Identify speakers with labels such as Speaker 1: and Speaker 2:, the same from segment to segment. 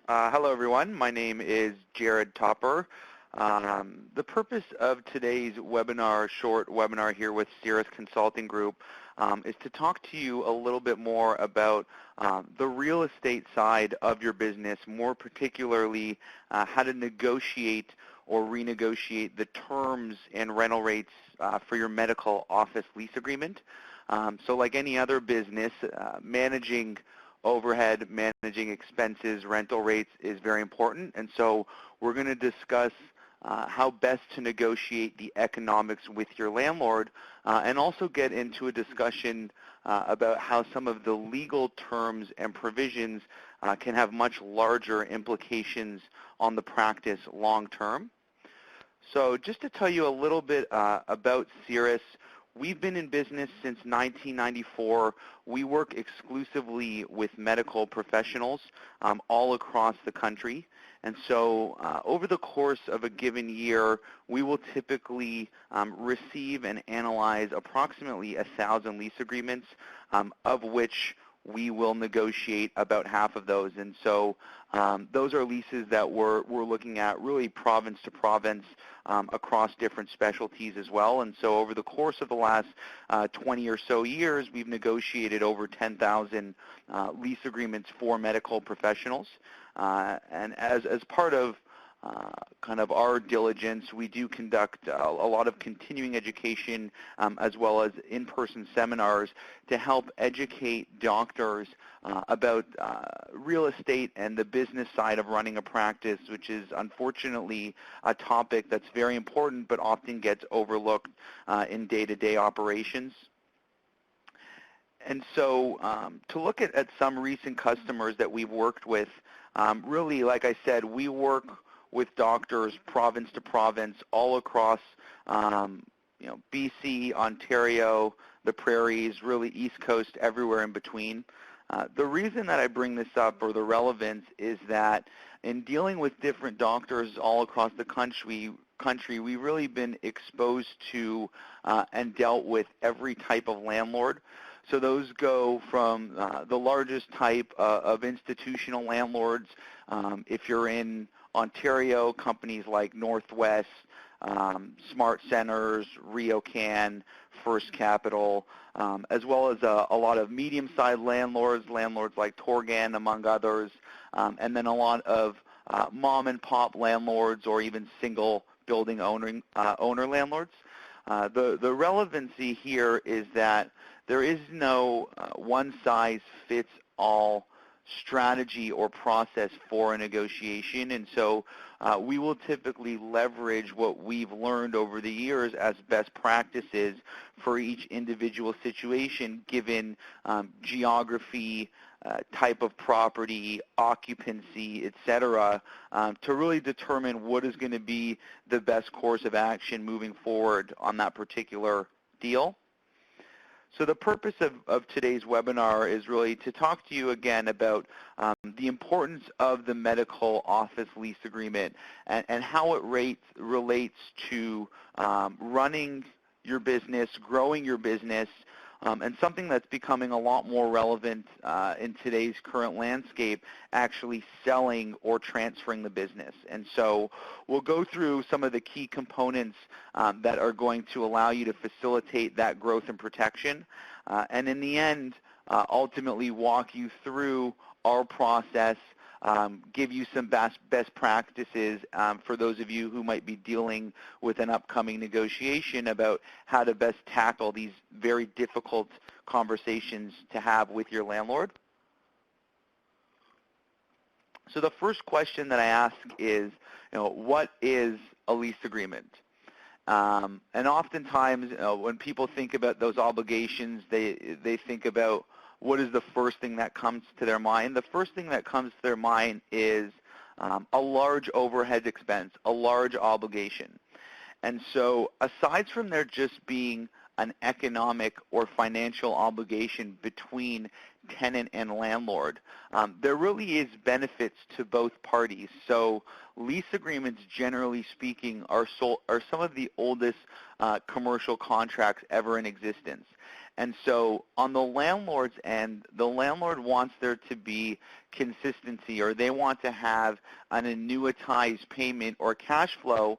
Speaker 1: Hello, everyone. My name is Jared Topper. The purpose of today's webinar, short webinar here with Cirrus Consulting Group, is to talk to you a little bit more about the real estate side of your business, more particularly how to negotiate or renegotiate the terms and rental rates for your medical office lease agreement. So like any other business, managing overhead, managing expenses, rental rates is very important. And so we're going to discuss how best to negotiate the economics with your landlord and also get into a discussion about how some of the legal terms and provisions can have much larger implications on the practice long term. So just to tell you a little bit about Cirrus, we've been in business since 1994. We work exclusively with medical professionals all across the country. And so over the course of a given year, we will typically receive and analyze approximately 1,000 lease agreements, of which we will negotiate about half of those. And so those are leases that we're looking at really province to province across different specialties as well. And so over the course of the last 20 or so years, we've negotiated over 10,000 lease agreements for medical professionals. And as part of kind of our diligence, we do conduct a lot of continuing education as well as in-person seminars to help educate doctors about real estate and the business side of running a practice, which is unfortunately a topic that's very important but often gets overlooked in day-to-day operations. And so to look at some recent customers that we've worked with, really, like I said, we work with doctors province to province all across BC, Ontario, the prairies, really East Coast, everywhere in between. The reason that I bring this up, or the relevance, is that in dealing with different doctors all across the country, we've really been exposed to and dealt with every type of landlord. So those go from the largest type of institutional landlords. If you're in Ontario, companies like Northwest, Smart Centers, RioCan, First Capital, as well as a lot of medium-sized landlords like Torgan, among others, and then a lot of mom-and-pop landlords or even single building owner landlords. The relevancy here is that there is no one-size-fits-all strategy or process for a negotiation, and so we will typically leverage what we've learned over the years as best practices for each individual situation, given geography, type of property, occupancy, etc., to really determine what is going to be the best course of action moving forward on that particular deal. So the purpose of today's webinar is really to talk to you again about the importance of the medical office lease agreement and how it relates to running your business, growing your business, and something that's becoming a lot more relevant in today's current landscape, actually selling or transferring the business. And so we'll go through some of the key components that are going to allow you to facilitate that growth and protection, and in the end, ultimately walk you through our process, give you some best practices for those of you who might be dealing with an upcoming negotiation about how to best tackle these very difficult conversations to have with your landlord. So the first question that I ask is, what is a lease agreement? And oftentimes, when people think about those obligations, they think about what is the first thing that comes to their mind. The first thing that comes to their mind is a large overhead expense, a large obligation. And so aside from there just being an economic or financial obligation between tenant and landlord, there really is benefits to both parties. So lease agreements, generally speaking, are some of the oldest commercial contracts ever in existence. And so on the landlord's end, the landlord wants there to be consistency, or they want to have an annuitized payment or cash flow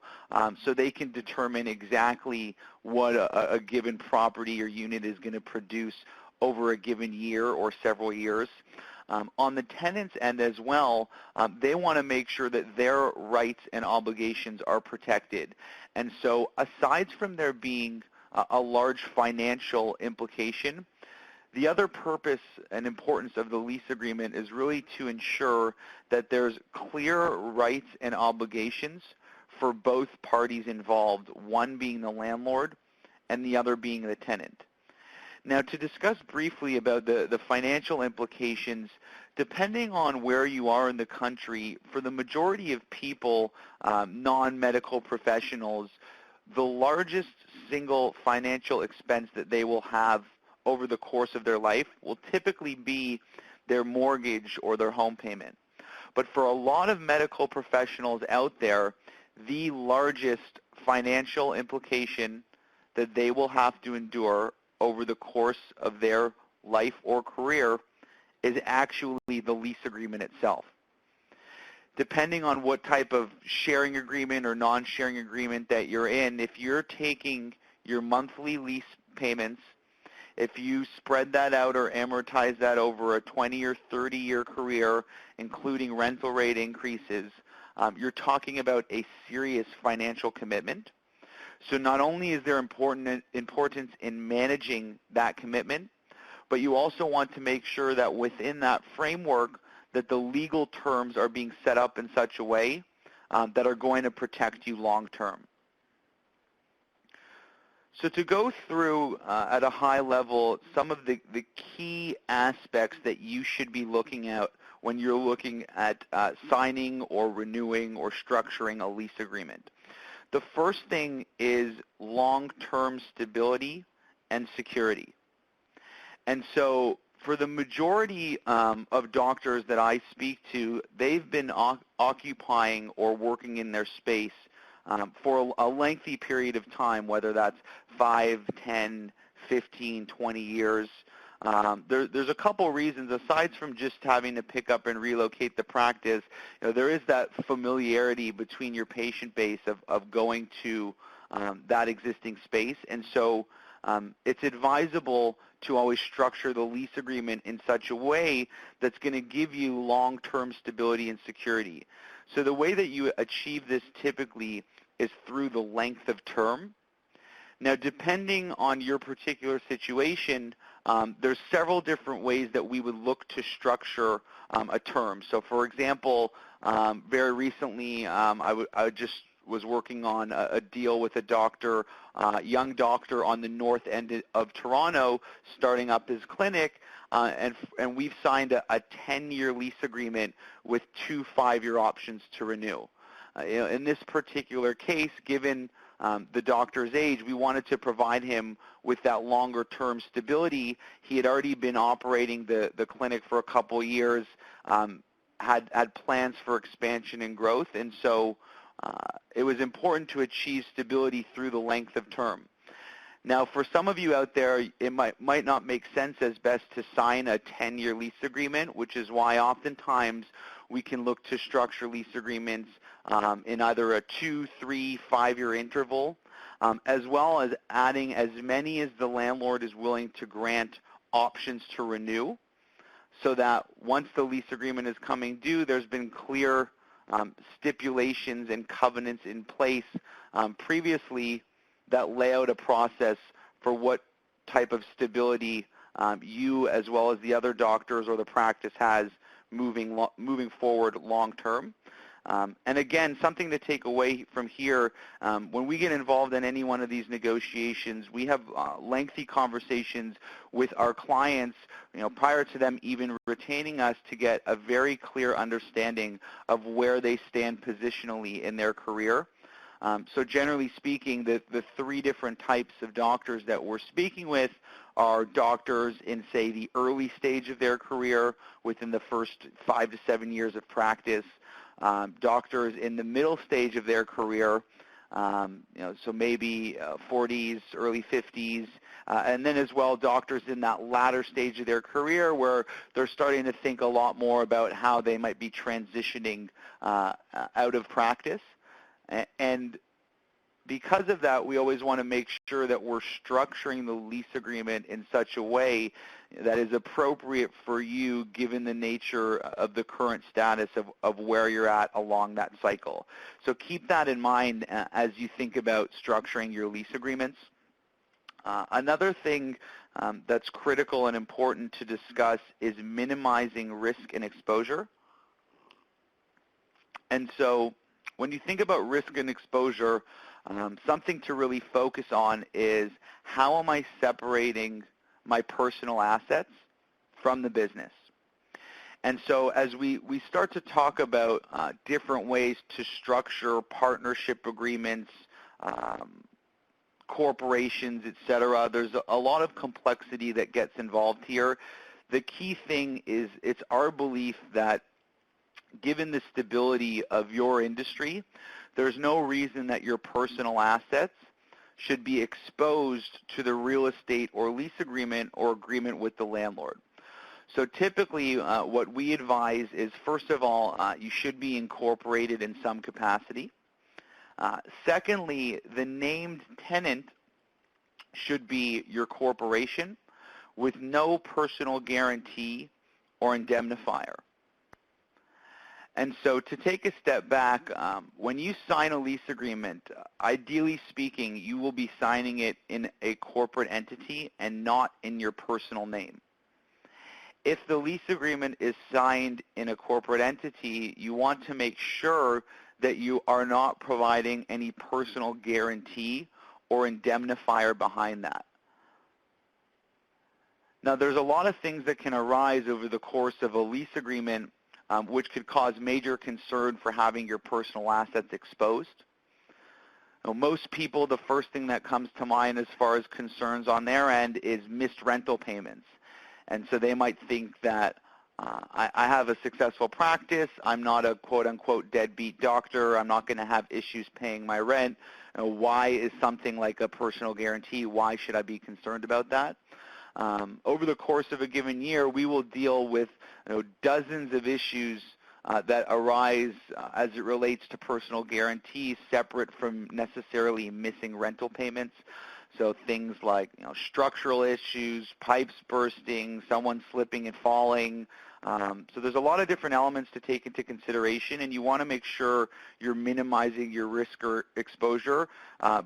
Speaker 1: so they can determine exactly what a given property or unit is going to produce over a given year or several years. On the tenant's end as well, they want to make sure that their rights and obligations are protected. And so aside from there being a large financial implication, the other purpose and importance of the lease agreement is really to ensure that there's clear rights and obligations for both parties involved, one being the landlord and the other being the tenant. Now, to discuss briefly about the financial implications, depending on where you are in the country, for the majority of people, non-medical professionals, the largest single financial expense that they will have over the course of their life will typically be their mortgage or their home payment. But for a lot of medical professionals out there, the largest financial implication that they will have to endure over the course of their life or career is actually the lease agreement itself. Depending on what type of sharing agreement or non-sharing agreement that you're in, if you're taking your monthly lease payments, if you spread that out or amortize that over a 20 or 30-year career, including rental rate increases, you're talking about a serious financial commitment. So not only is there importance in managing that commitment, but you also want to make sure that within that framework that the legal terms are being set up in such a way that are going to protect you long term. So to go through at a high level some of the key aspects that you should be looking at when you're looking at signing or renewing or structuring a lease agreement. The first thing is long-term stability and security. And so for the majority of doctors that I speak to, they've been occupying or working in their space for a lengthy period of time, whether that's 5, 10, 15, 20 years. There's a couple reasons, aside from just having to pick up and relocate the practice. There is that familiarity between your patient base of going to that existing space. And so it's advisable to always structure the lease agreement in such a way that's going to give you long-term stability and security. So the way that you achieve this typically is through the length of term. Now, depending on your particular situation, there's several different ways that we would look to structure a term. So, for example, very recently, I just was working on a deal with a doctor, young doctor on the north end of Toronto, starting up his clinic, and we've signed a 10-year lease agreement with 2 5-year options to renew. In this particular case, given the doctor's age, we wanted to provide him with that longer-term stability. He had already been operating the clinic for a couple years, had plans for expansion and growth, and so it was important to achieve stability through the length of term. Now, for some of you out there, it might not make sense as best to sign a 10-year lease agreement, which is why oftentimes we can look to structure lease agreements in either a 2, 3, 5-year interval, as well as adding as many as the landlord is willing to grant options to renew, so that once the lease agreement is coming due, there's been clear stipulations and covenants in place previously that lay out a process for what type of stability you, as well as the other doctors or the practice, has moving forward long term. And again, something to take away from here, when we get involved in any one of these negotiations, we have lengthy conversations with our clients, prior to them even retaining us, to get a very clear understanding of where they stand positionally in their career. So generally speaking, the 3 different types of doctors that we're speaking with are doctors in, say, the early stage of their career, within the first 5 to 7 years of practice, doctors in the middle stage of their career, So maybe 40s, early 50s, and then as well doctors in that latter stage of their career where they're starting to think a lot more about how they might be transitioning out of practice. And because of that, we always want to make sure that we're structuring the lease agreement in such a way that is appropriate for you given the nature of the current status of where you're at along that cycle. So keep that in mind as you think about structuring your lease agreements. Another thing that's critical and important to discuss is minimizing risk and exposure. And so when you think about risk and exposure, something to really focus on is how am I separating my personal assets from the business? And so as we start to talk about different ways to structure partnership agreements, corporations, et cetera, there's a lot of complexity that gets involved here. The key thing is it's our belief that given the stability of your industry, there's no reason that your personal assets should be exposed to the real estate or lease agreement or agreement with the landlord. So typically what we advise is, first of all, you should be incorporated in some capacity. Secondly, the named tenant should be your corporation with no personal guarantee or indemnifier. And so to take a step back, when you sign a lease agreement, ideally speaking, you will be signing it in a corporate entity and not in your personal name. If the lease agreement is signed in a corporate entity, you want to make sure that you are not providing any personal guarantee or indemnifier behind that. Now, there's a lot of things that can arise over the course of a lease agreement which could cause major concern for having your personal assets exposed. Now, most people, the first thing that comes to mind as far as concerns on their end is missed rental payments. And so they might think that I have a successful practice, I'm not a quote-unquote deadbeat doctor, I'm not going to have issues paying my rent. Why is something like a personal guarantee, why should I be concerned about that? Over the course of a given year, we will deal with dozens of issues that arise as it relates to personal guarantees separate from necessarily missing rental payments. So things like structural issues, pipes bursting, someone slipping and falling. So there's a lot of different elements to take into consideration, and you want to make sure you're minimizing your risk or exposure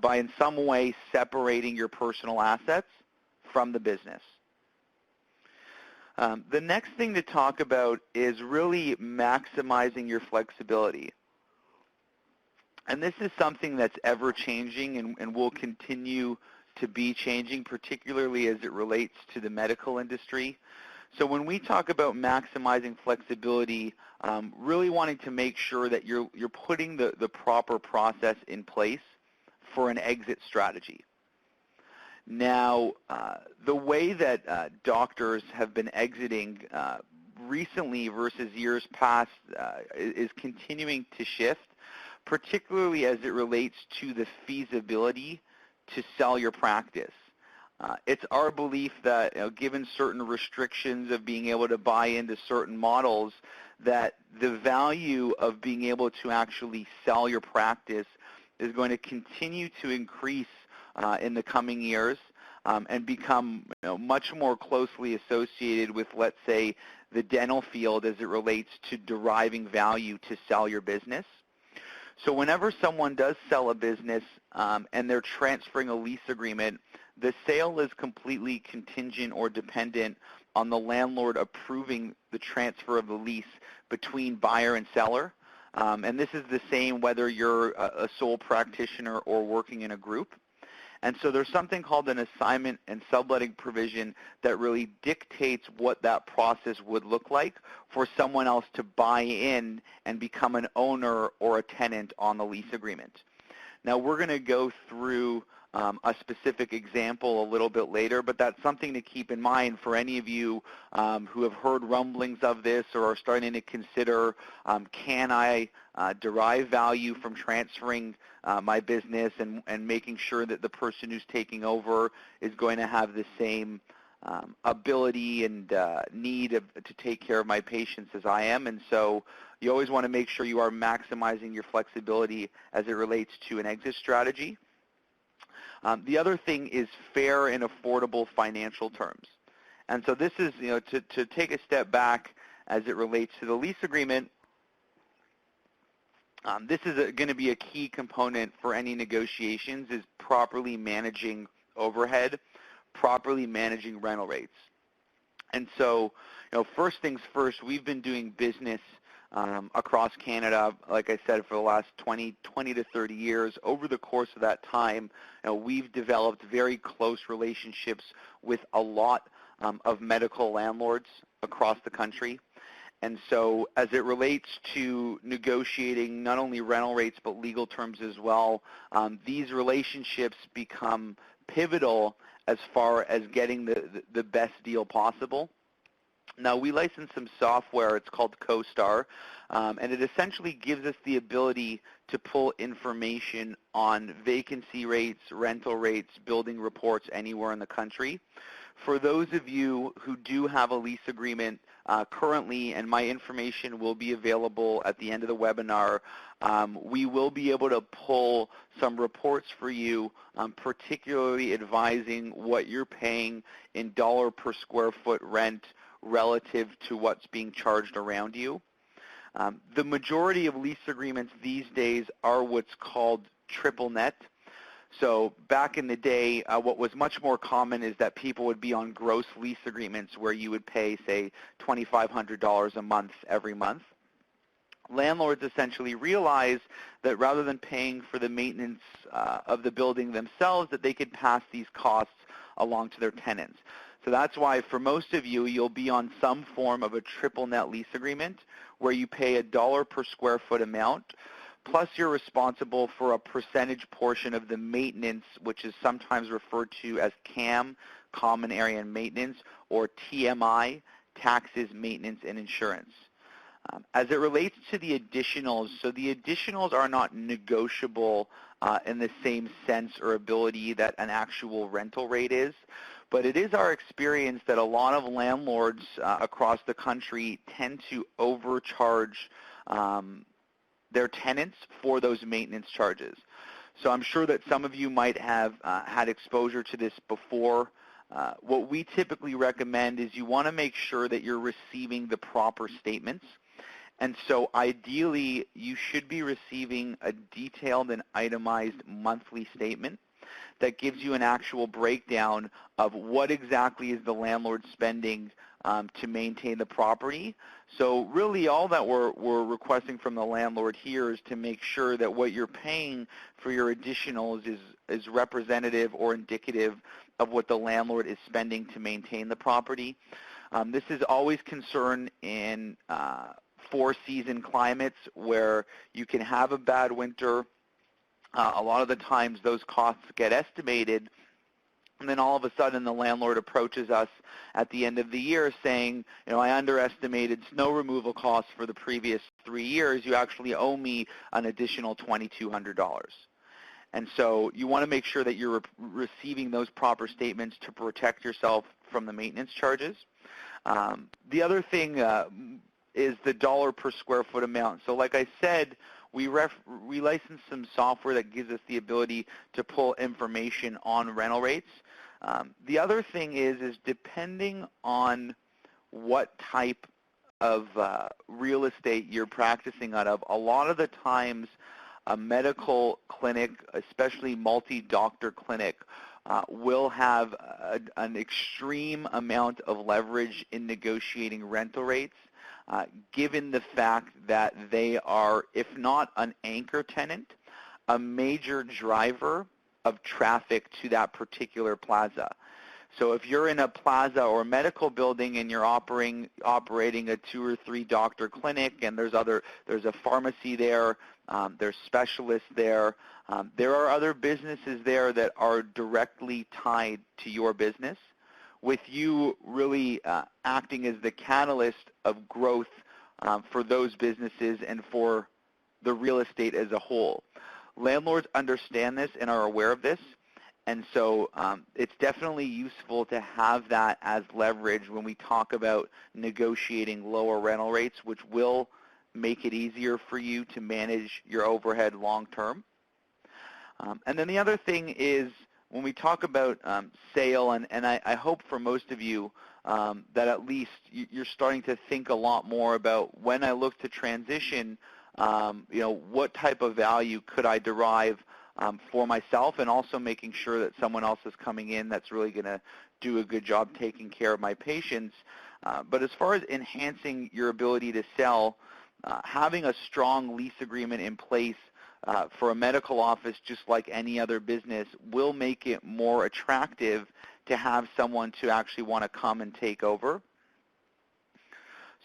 Speaker 1: by in some way separating your personal assets from the business. The next thing to talk about is really maximizing your flexibility. And this is something that's ever changing and will continue to be changing, particularly as it relates to the medical industry. So when we talk about maximizing flexibility, really wanting to make sure that you're putting the proper process in place for an exit strategy. Now, the way that doctors have been exiting recently versus years past is continuing to shift, particularly as it relates to the feasibility to sell your practice. It's our belief that given certain restrictions of being able to buy into certain models, that the value of being able to actually sell your practice is going to continue to increase in the coming years and become much more closely associated with, let's say, the dental field as it relates to deriving value to sell your business. So whenever someone does sell a business and they're transferring a lease agreement, the sale is completely contingent or dependent on the landlord approving the transfer of the lease between buyer and seller. And this is the same whether you're a sole practitioner or working in a group. And so there's something called an assignment and subletting provision that really dictates what that process would look like for someone else to buy in and become an owner or a tenant on the lease agreement. Now we're going to go through a specific example a little bit later, but that's something to keep in mind for any of you who have heard rumblings of this or are starting to consider, can I derive value from transferring my business and making sure that the person who's taking over is going to have the same ability and need to take care of my patients as I am. And so you always want to make sure you are maximizing your flexibility as it relates to an exit strategy. The other thing is fair and affordable financial terms. And so this is, to take a step back as it relates to the lease agreement, this is going to be a key component for any negotiations, is properly managing overhead, properly managing rental rates. And so, first things first, we've been doing business across Canada, like I said, for the last 20 to 30 years. Over the course of that time, we've developed very close relationships with a lot of medical landlords across the country. And so as it relates to negotiating not only rental rates but legal terms as well, these relationships become pivotal as far as getting the best deal possible. Now, we license some software. It's called CoStar, and it essentially gives us the ability to pull information on vacancy rates, rental rates, building reports anywhere in the country. For those of you who do have a lease agreement currently, and my information will be available at the end of the webinar, we will be able to pull some reports for you, particularly advising what you're paying in dollar per square foot rent relative to what's being charged around you. The majority of lease agreements these days are what's called triple net. So back in the day, what was much more common is that people would be on gross lease agreements where you would pay, say, $2,500 a month every month. Landlords essentially realize that rather than paying for the maintenance of the building themselves, that they could pass these costs along to their tenants. So that's why for most of you, you'll be on some form of a triple net lease agreement where you pay a dollar per square foot amount, plus you're responsible for a percentage portion of the maintenance, which is sometimes referred to as CAM, Common Area and Maintenance, or TMI, Taxes, Maintenance, and Insurance. As it relates to the additionals, so the additionals are not negotiable in the same sense or ability that an actual rental rate is, but it is our experience that a lot of landlords across the country tend to overcharge their tenants for those maintenance charges. So I'm sure that some of you might have had exposure to this before. What we typically recommend is you want to make sure that you're receiving the proper statements. And so ideally, you should be receiving a detailed and itemized monthly statement that gives you an actual breakdown of what exactly is the landlord spending to maintain the property. So really all that we're requesting from the landlord here is to make sure that what you're paying for your additionals is representative or indicative of what the landlord is spending to maintain the property. This is always concern in four-season climates where you can have a bad winter. A lot of the times those costs get estimated, and then all of a sudden the landlord approaches us at the end of the year saying, I underestimated snow removal costs for the previous 3 years. You actually owe me an additional $2,200. And so you want to make sure that you're receiving those proper statements to protect yourself from the maintenance charges. The other thing is the dollar per square foot amount. So like I said, we license some software that gives us the ability to pull information on rental rates. The other thing is depending on what type of real estate you're practicing out of, a lot of the times a medical clinic, especially multi-doctor clinic, will have an extreme amount of leverage in negotiating rental rates, given the fact that they are, if not an anchor tenant, a major driver of traffic to that particular plaza. So if you're in a plaza or medical building and you're operating a 2 or 3 doctor clinic, and there's a pharmacy there, there's specialists there, there are other businesses there that are directly tied to your business, with you really acting as the catalyst of growth for those businesses and for the real estate as a whole. Landlords understand this and are aware of this, and so it's definitely useful to have that as leverage when we talk about negotiating lower rental rates, which will make it easier for you to manage your overhead long term. And then the other thing is, when we talk about sale, and I hope for most of you that at least you're starting to think a lot more about, when I look to transition, what type of value could I derive for myself, and also making sure that someone else is coming in that's really going to do a good job taking care of my patients. But as far as enhancing your ability to sell, having a strong lease agreement in place for a medical office, just like any other business, will make it more attractive to have someone to actually want to come and take over.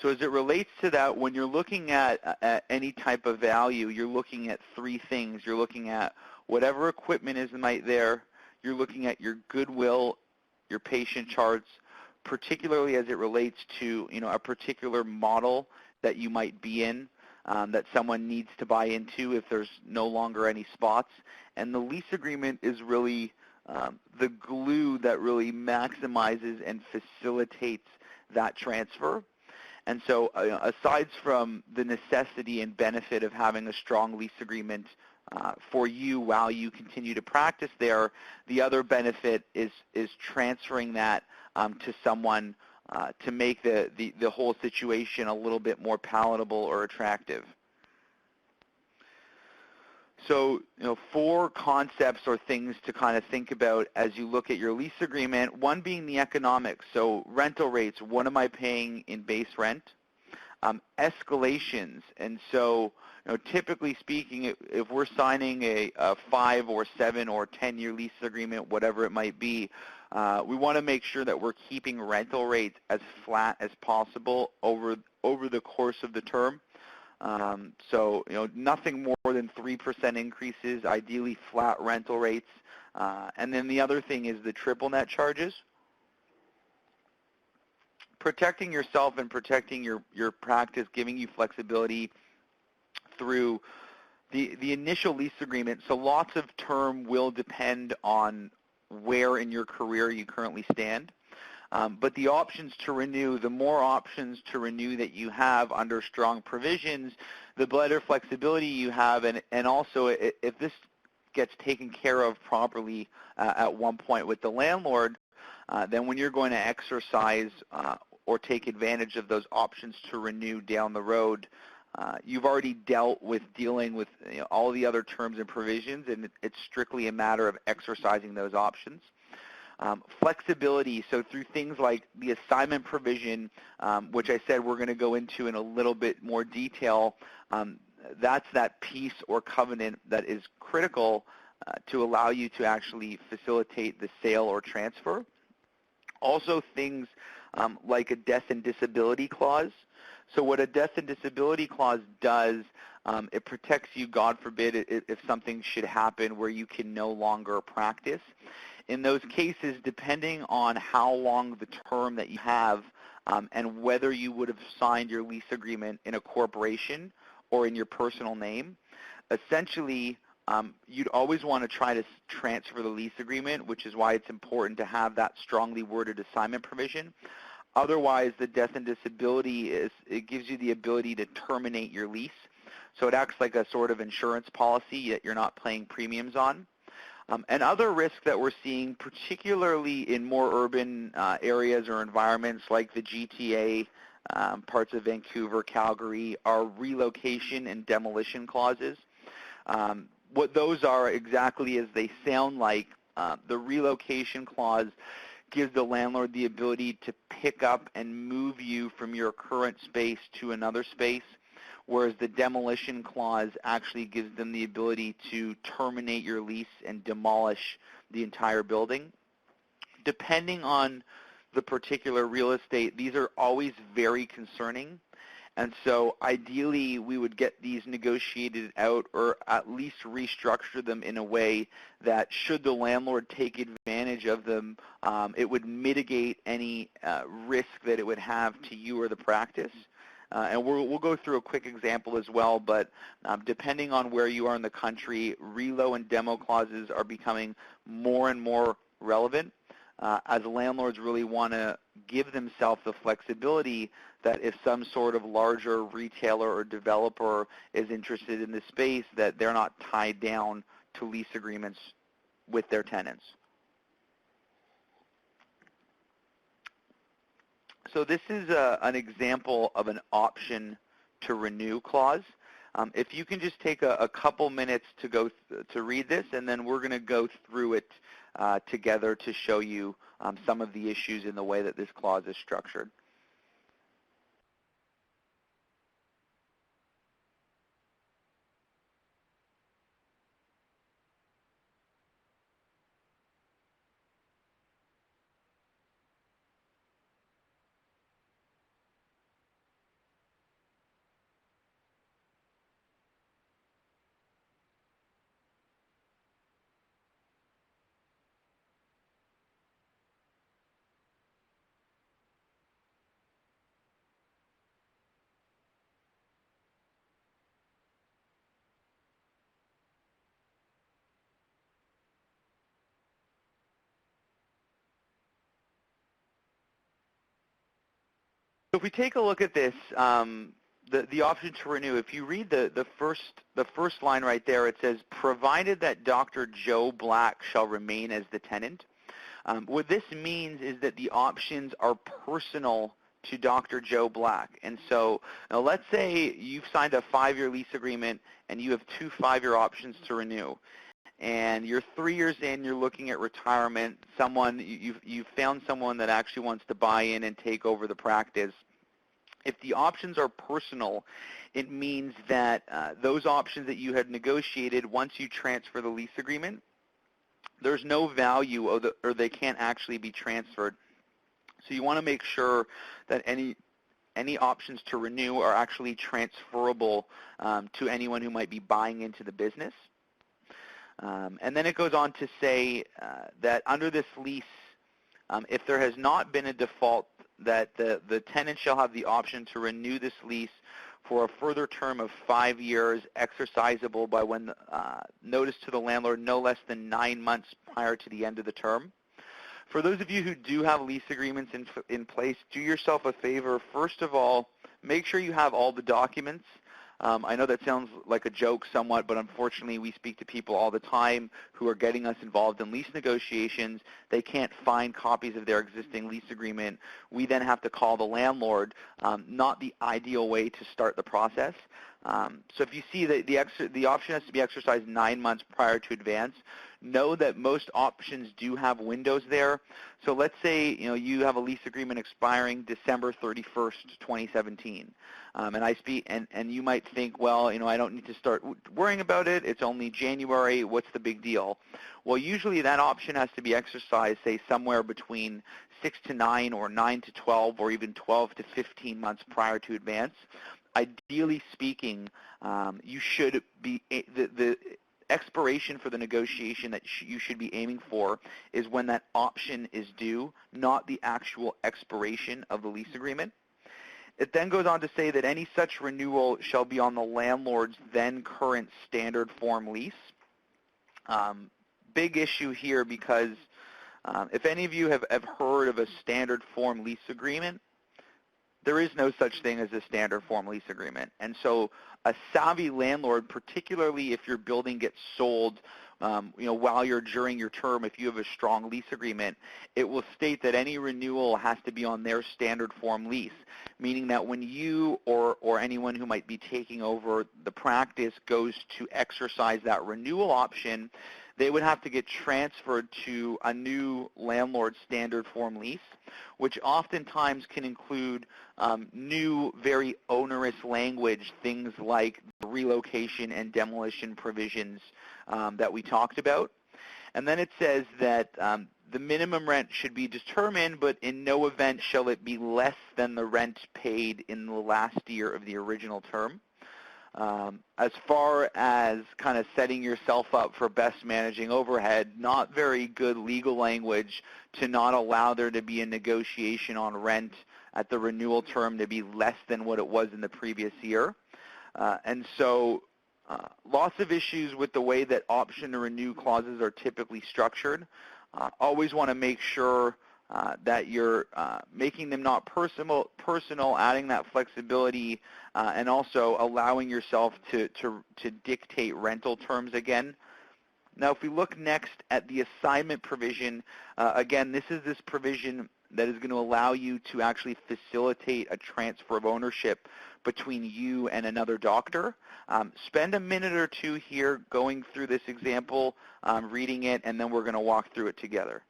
Speaker 1: So as it relates to that, when you're looking at any type of value, you're looking at 3 things. You're looking at whatever equipment is there. You're looking at your goodwill, your patient charts, particularly as it relates to a particular model that you might be in, that someone needs to buy into if there's no longer any spots. And the lease agreement is really the glue that really maximizes and facilitates that transfer. And so aside from the necessity and benefit of having a strong lease agreement for you while you continue to practice there, the other benefit is transferring that to someone to make the whole situation a little bit more palatable or attractive. So, 4 concepts or things to kind of think about as you look at your lease agreement. One being the economics. So rental rates, what am I paying in base rent? Escalations. And so, typically speaking, if we're signing a 5 or 7 or 10-year lease agreement, whatever it might be, we want to make sure that we're keeping rental rates as flat as possible over the course of the term. So, nothing more than 3% increases, ideally flat rental rates. And then the other thing is the triple net charges. Protecting yourself and protecting your practice, giving you flexibility through the initial lease agreement. So lots of term will depend on where in your career you currently stand. But the options to renew, the more options to renew that you have under strong provisions, the better flexibility you have. And also, if this gets taken care of properly at one point with the landlord, then when you're going to exercise or take advantage of those options to renew down the road, you've already dealt with dealing with all the other terms and provisions, and it's strictly a matter of exercising those options. Flexibility, so through things like the assignment provision, which I said we're going to go into in a little bit more detail, that's that piece or covenant that is critical to allow you to actually facilitate the sale or transfer. Also things like a death and disability clause. So what a death and disability clause does, it protects you, God forbid, if something should happen where you can no longer practice. In those cases, depending on how long the term that you have and whether you would have signed your lease agreement in a corporation or in your personal name, essentially you'd always want to try to transfer the lease agreement, which is why it's important to have that strongly worded assignment provision. Otherwise, the death and disability it gives you the ability to terminate your lease. So it acts like a sort of insurance policy that you're not paying premiums on. And other risks that we're seeing, particularly in more urban areas or environments like the GTA, parts of Vancouver, Calgary, are relocation and demolition clauses. What those are exactly as they sound like, the relocation clause gives the landlord the ability to pick up and move you from your current space to another space, whereas the demolition clause actually gives them the ability to terminate your lease and demolish the entire building. depending on the particular real estate, these are always very concerning. And so ideally, we would get these negotiated out or at least restructure them in a way that should the landlord take advantage of them, it would mitigate any risk that it would have to you or the practice. And we'll go through a quick example as well, but depending on where you are in the country, relo and demo clauses are becoming more and more relevant as landlords really want to give themselves the flexibility that if some sort of larger retailer or developer is interested in the space, that they're not tied down to lease agreements with their tenants. So this is an example of an option to renew clause. If you can just take a couple minutes to go to read this, and then we're going to go through it together to show you some of the issues in the way that this clause is structured. So if we take a look at this, the option to renew, if you read the first line right there, it says, provided that Dr. Joe Black shall remain as the tenant. What this means is that the options are personal to Dr. Joe Black. And so now let's say you've signed a 5-year lease agreement and you have 2 5-year options to renew. And you're 3 years in, you're looking at retirement, you've found someone that actually wants to buy in and take over the practice. If the options are personal, it means that those options that you had negotiated, once you transfer the lease agreement, there's no value or they can't actually be transferred. So you want to make sure that any options to renew are actually transferable to anyone who might be buying into the business. And then it goes on to say that under this lease, if there has not been a default, that the tenant shall have the option to renew this lease for a further term of 5 years, exercisable by when notice to the landlord no less than 9 months prior to the end of the term. For those of you who do have lease agreements in place, do yourself a favor. First of all, make sure you have all the documents. I know that sounds like a joke somewhat, but unfortunately we speak to people all the time who are getting us involved in lease negotiations. They can't find copies of their existing lease agreement. We then have to call the landlord, not the ideal way to start the process. So if you see that the option has to be exercised 9 months prior to advance, know that most options do have windows there. So let's say you have a lease agreement expiring December 31st, 2017. And you might think, well, I don't need to start worrying about it. It's only January. What's the big deal? Well, usually that option has to be exercised, say, somewhere between 6 to 9 or 9 to 12 or even 12 to 15 months prior to advance. Ideally speaking, you should be the expiration for the negotiation that you should be aiming for is when that option is due, not the actual expiration of the lease agreement. It then goes on to say that any such renewal shall be on the landlord's then current standard form lease. Big issue here because if any of you have heard of a standard form lease agreement, there is no such thing as a standard form lease agreement. And so a savvy landlord, particularly if your building gets sold while you're during your term, if you have a strong lease agreement, it will state that any renewal has to be on their standard form lease, meaning that when you or anyone who might be taking over the practice goes to exercise that renewal option, they would have to get transferred to a new landlord standard form lease, which oftentimes can include new, very onerous language, things like the relocation and demolition provisions that we talked about. And then it says that the minimum rent should be determined, but in no event shall it be less than the rent paid in the last year of the original term. As far as kind of setting yourself up for best managing overhead, not very good legal language to not allow there to be a negotiation on rent at the renewal term to be less than what it was in the previous year. And so lots of issues with the way that option to renew clauses are typically structured. Always want to make sure that you're making them not personal, adding that flexibility, and also allowing yourself to dictate rental terms again. Now, if we look next at the assignment provision, again, this is this provision that is going to allow you to actually facilitate a transfer of ownership between you and another doctor. Spend a minute or two here going through this example, reading it, and then we're going to walk through it together.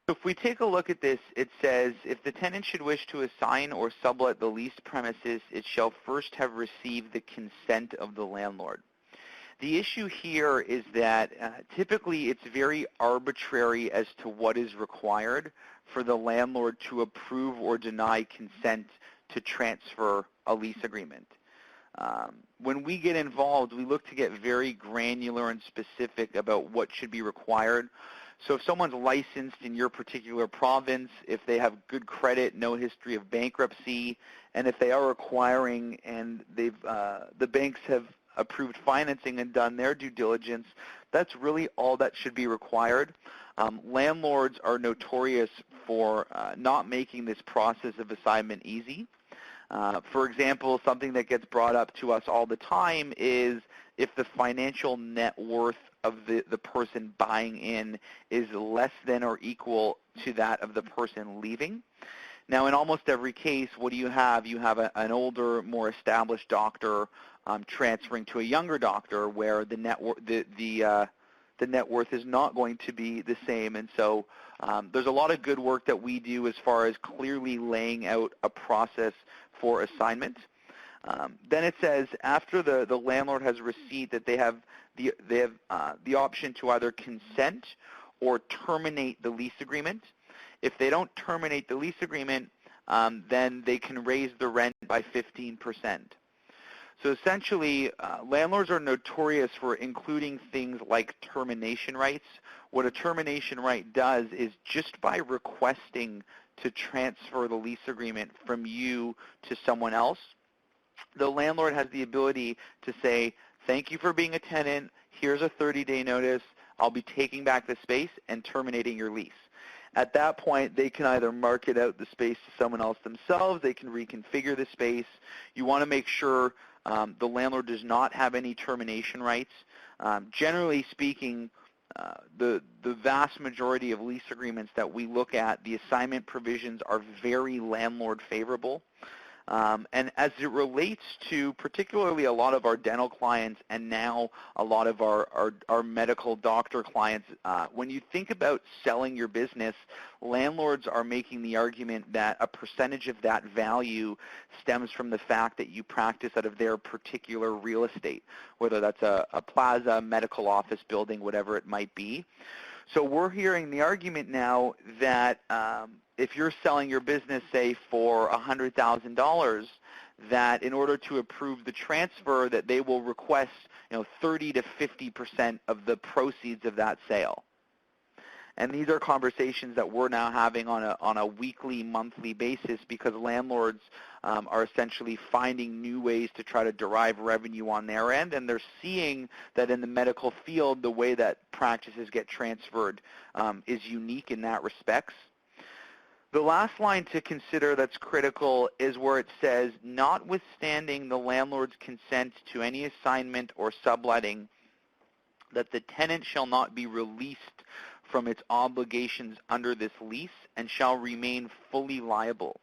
Speaker 1: So if we take a look at this, it says, if the tenant should wish to assign or sublet the leased premises, it shall first have received the consent of the landlord. The issue here is that typically it's very arbitrary as to what is required for the landlord to approve or deny consent to transfer a lease agreement. When we get involved, we look to get very granular and specific about what should be required. So if someone's licensed in your particular province, if they have good credit, no history of bankruptcy, and if they are acquiring and the banks have approved financing and done their due diligence, that's really all that should be required. Landlords are notorious for not making this process of assignment easy. For example, something that gets brought up to us all the time is if the financial net worth of the person buying in is less than or equal to that of the person leaving. Now, in almost every case, what do you have? You have an older, more established doctor transferring to a younger doctor where the net worth is not going to be the same. And so there's a lot of good work that we do as far as clearly laying out a process for assignment. Then it says after the landlord has received that they have the option to either consent or terminate the lease agreement. If they don't terminate the lease agreement, then they can raise the rent by 15%. So essentially, landlords are notorious for including things like termination rights. What a termination right does is just by requesting to transfer the lease agreement from you to someone else, the landlord has the ability to say, thank you for being a tenant, here's a 30-day notice, I'll be taking back the space and terminating your lease. At that point, they can either market out the space to someone else themselves, they can reconfigure the space. You want to make sure the landlord does not have any termination rights. Generally speaking, the vast majority of lease agreements that we look at, the assignment provisions are very landlord favorable. And as it relates to particularly a lot of our dental clients and now a lot of our medical doctor clients, when you think about selling your business, landlords are making the argument that a percentage of that value stems from the fact that you practice out of their particular real estate, whether that's a plaza, medical office building, whatever it might be. So we're hearing the argument now that if you're selling your business, say, for $100,000, that in order to approve the transfer, that they will request 30 to 50% of the proceeds of that sale. And these are conversations that we're now having on a weekly, monthly basis because landlords are essentially finding new ways to try to derive revenue on their end, and they're seeing that in the medical field, the way that practices get transferred is unique in that respects. The last line to consider that's critical is where it says, notwithstanding the landlord's consent to any assignment or subletting, that the tenant shall not be released from its obligations under this lease and shall remain fully liable.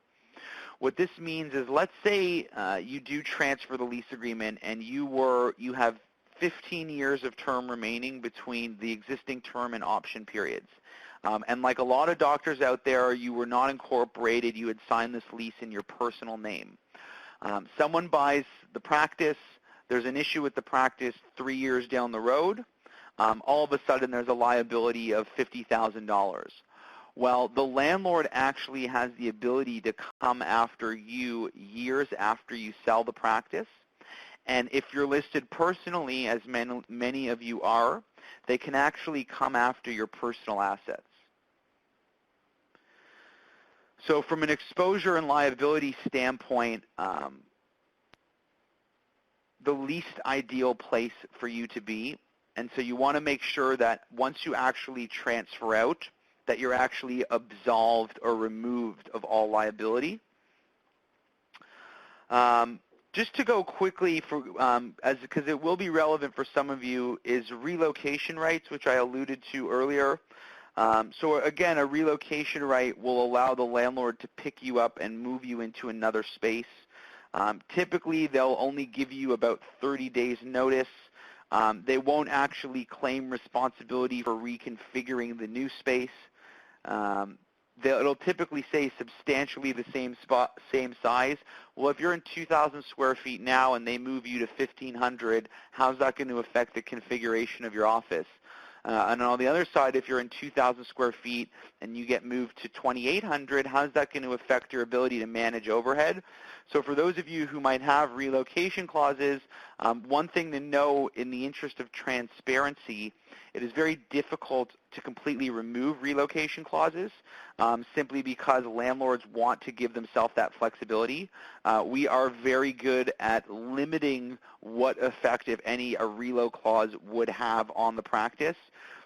Speaker 1: What this means is, let's say you do transfer the lease agreement and you have 15 years of term remaining between the existing term and option periods. And like a lot of doctors out there, you were not incorporated, you had signed this lease in your personal name. Someone buys the practice, there's an issue with the practice 3 years down the road, all of a sudden there's a liability of $50,000. Well, the landlord actually has the ability to come after you years after you sell the practice. And if you're listed personally, as many of you are, they can actually come after your personal assets. So from an exposure and liability standpoint, the least ideal place for you to be. And so you want to make sure that once you actually transfer out, that you're actually absolved or removed of all liability. Just to go quickly, because it will be relevant for some of you, is relocation rights, which I alluded to earlier. So again, a relocation right will allow the landlord to pick you up and move you into another space. Typically, they'll only give you about 30 days notice. They won't actually claim responsibility for reconfiguring the new space. It'll typically say substantially the same size. Well, if you're in 2,000 square feet now and they move you to 1,500, how's that going to affect the configuration of your office? And on the other side, if you're in 2,000 square feet and you get moved to 2,800, how's that going to affect your ability to manage overhead? So for those of you who might have relocation clauses, one thing to know in the interest of transparency, it is very difficult to completely remove relocation clauses simply because landlords want to give themselves that flexibility. We are very good at limiting what effect, if any, a relo clause would have on the practice.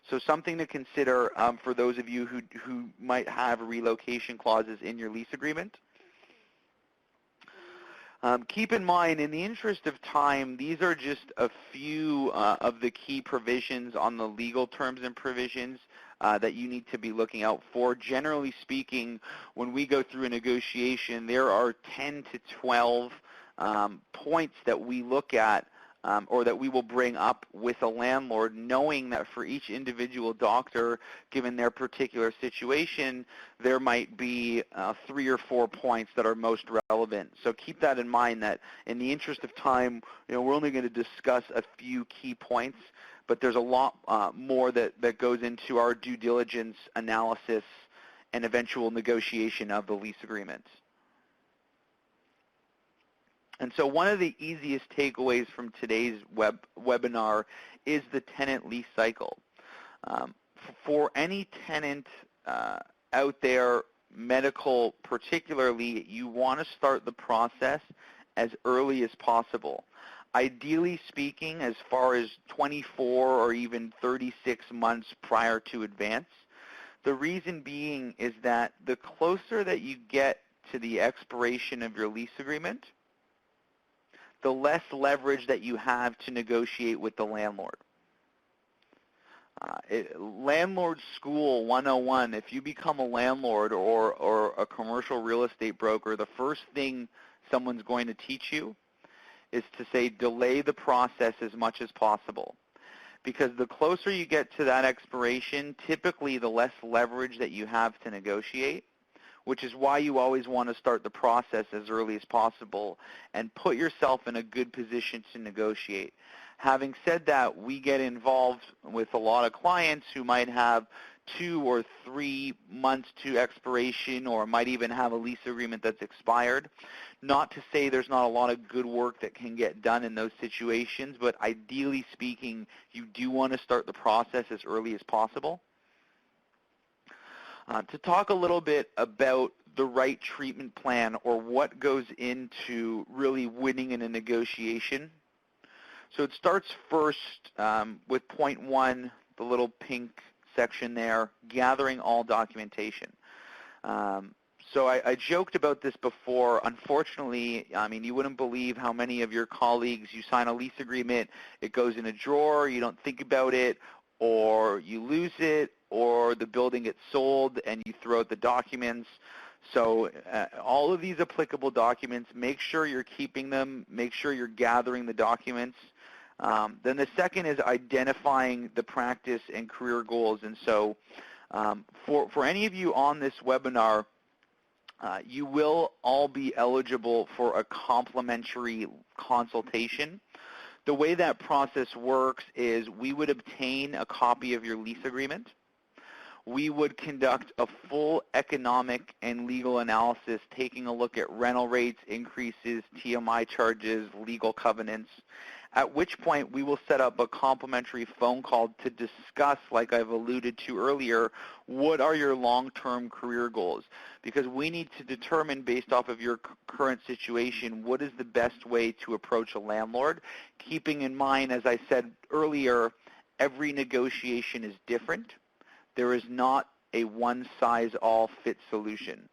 Speaker 1: So something to consider for those of you who might have relocation clauses in your lease agreement. Keep in mind, in the interest of time, these are just a few of the key provisions on the legal terms and provisions that you need to be looking out for. Generally speaking, when we go through a negotiation, there are 10 to 12 points that we look at or that we will bring up with a landlord, knowing that for each individual doctor, given their particular situation, there might be 3 or 4 points that are most relevant. So keep that in mind, that in the interest of time, we're only going to discuss a few key points, but there's a lot more that goes into our due diligence analysis and eventual negotiation of the lease agreement. And so one of the easiest takeaways from today's webinar is the tenant lease cycle. For any tenant out there, medical particularly, you want to start the process as early as possible. Ideally speaking, as far as 24 or even 36 months prior to advance. The reason being is that the closer that you get to the expiration of your lease agreement, the less leverage that you have to negotiate with the landlord. Landlord School 101, if you become a landlord or a commercial real estate broker, the first thing someone's going to teach you is to say delay the process as much as possible. Because the closer you get to that expiration, typically the less leverage that you have to negotiate, which is why you always want to start the process as early as possible and put yourself in a good position to negotiate. Having said that, we get involved with a lot of clients who might have 2 or 3 months to expiration or might even have a lease agreement that's expired. Not to say there's not a lot of good work that can get done in those situations, but ideally speaking, you do want to start the process as early as possible. To talk a little bit about the right treatment plan or what goes into really winning in a negotiation. So it starts first with point 1, the little pink section there, gathering all documentation. So I joked about this before. Unfortunately, I mean, you wouldn't believe how many of your colleagues, you sign a lease agreement, it goes in a drawer, you don't think about it, or you lose it, or the building gets sold and you throw out the documents. So all of these applicable documents, make sure you're keeping them, make sure you're gathering the documents. Then the second is identifying the practice and career goals. And so for any of you on this webinar, you will all be eligible for a complimentary consultation. The way that process works is we would obtain a copy of your lease agreement. We would conduct a full economic and legal analysis, taking a look at rental rates, increases, TMI charges, legal covenants, at which point we will set up a complimentary phone call to discuss, like I've alluded to earlier, what are your long-term career goals? Because we need to determine, based off of your current situation, what is the best way to approach a landlord, keeping in mind, as I said earlier, every negotiation is different. There is not a one-size-all-fits solution.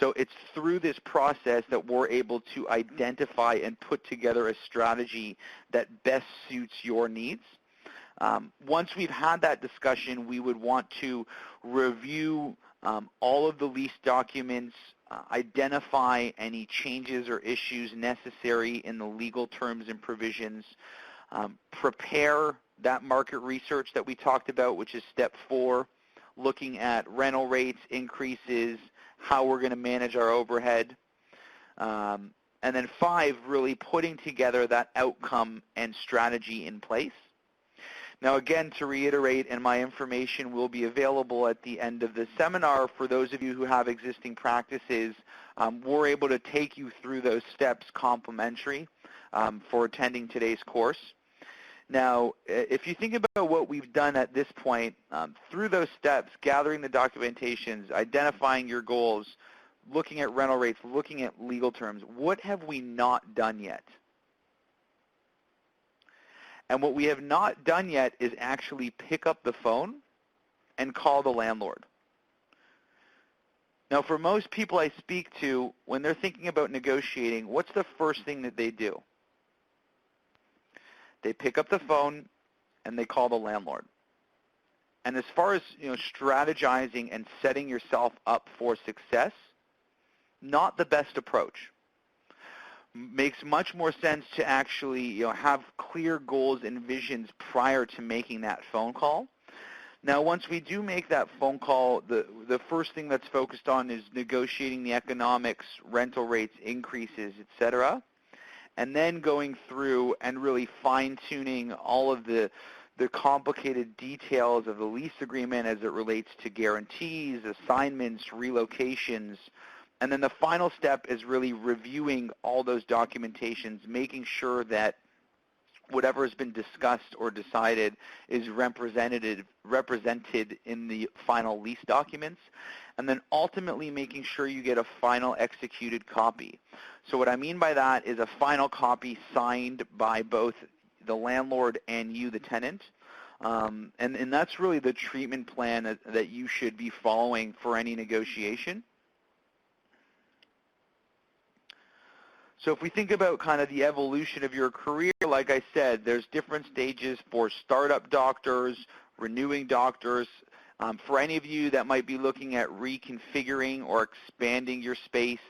Speaker 1: So it's through this process that we're able to identify and put together a strategy that best suits your needs. Once we've had that discussion, we would want to review all of the lease documents, identify any changes or issues necessary in the legal terms and provisions, prepare that market research that we talked about, which is step 4, looking at rental rates, increases, how we're going to manage our overhead. And then 5, really putting together that outcome and strategy in place. Now again, to reiterate, and my information will be available at the end of the seminar for those of you who have existing practices, we're able to take you through those steps complimentary for attending today's course. Now, if you think about what we've done at this point, through those steps, gathering the documentations, identifying your goals, looking at rental rates, looking at legal terms, what have we not done yet? And what we have not done yet is actually pick up the phone and call the landlord. Now, for most people I speak to, when they're thinking about negotiating, what's the first thing that they do? They pick up the phone and they call the landlord. And as far as strategizing and setting yourself up for success, not the best approach. Makes much more sense to actually have clear goals and visions prior to making that phone call. Now, once we do make that phone call, the first thing that's focused on is negotiating the economics, rental rates, increases, etc., and then going through and really fine-tuning all of the complicated details of the lease agreement as it relates to guarantees, assignments, relocations. And then the final step is really reviewing all those documentations, making sure that whatever has been discussed or decided is represented in the final lease documents, and then ultimately making sure you get a final executed copy. So what I mean by that is a final copy signed by both the landlord and you, the tenant. And that's really the treatment plan that you should be following for any negotiation. So if we think about kind of the evolution of your career, like I said, there's different stages for startup doctors, renewing doctors. For any of you that might be looking at reconfiguring or expanding your space,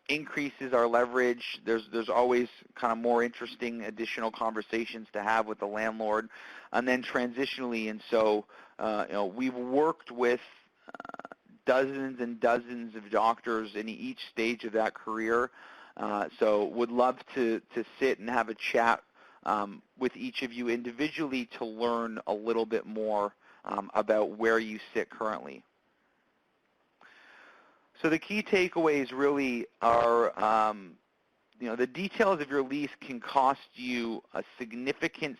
Speaker 1: increases our leverage. There's always kind of more interesting additional conversations to have with the landlord. And then transitionally, and so we've worked with dozens and dozens of doctors in each stage of that career. So would love to sit and have a chat with each of you individually to learn a little bit more about where you sit currently. So the key takeaways really are, the details of your lease can cost you a significant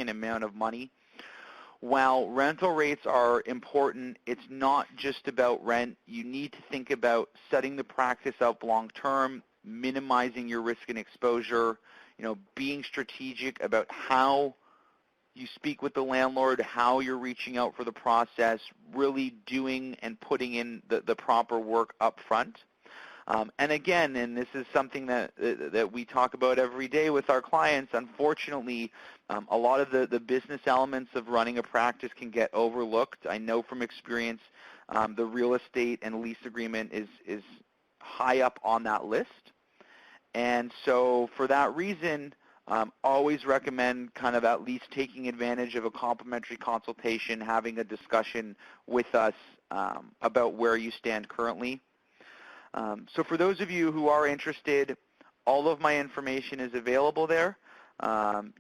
Speaker 1: amount of money. While rental rates are important, it's not just about rent. You need to think about setting the practice up long term, minimizing your risk and exposure, being strategic about how you speak with the landlord, how you're reaching out for the process, really doing and putting in the proper work up front. And again, and this is something that we talk about every day with our clients, unfortunately, a lot of the business elements of running a practice can get overlooked. I know from experience the real estate and lease agreement is high up on that list. And so for that reason, always recommend kind of at least taking advantage of a complimentary consultation, having a discussion with us about where you stand currently. So for those of you who are interested, all of my information is available there.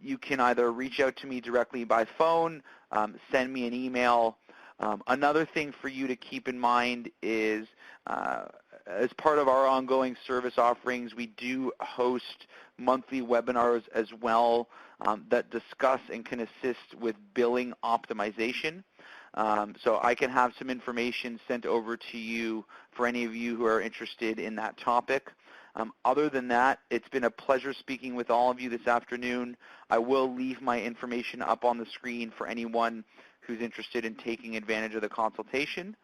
Speaker 1: You can either reach out to me directly by phone, send me an email. Another thing for you to keep in mind is as part of our ongoing service offerings, we do host monthly webinars as well that discuss and can assist with billing optimization. So I can have some information sent over to you for any of you who are interested in that topic. Other than that, it's been a pleasure speaking with all of you this afternoon. I will leave my information up on the screen for anyone who's interested in taking advantage of the consultation.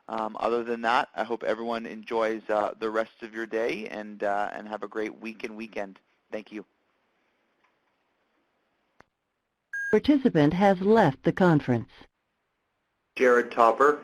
Speaker 1: Other than that, I hope everyone enjoys the rest of your day and have a great week and weekend. Thank you.
Speaker 2: Participant has left the conference.
Speaker 1: Jared Topper.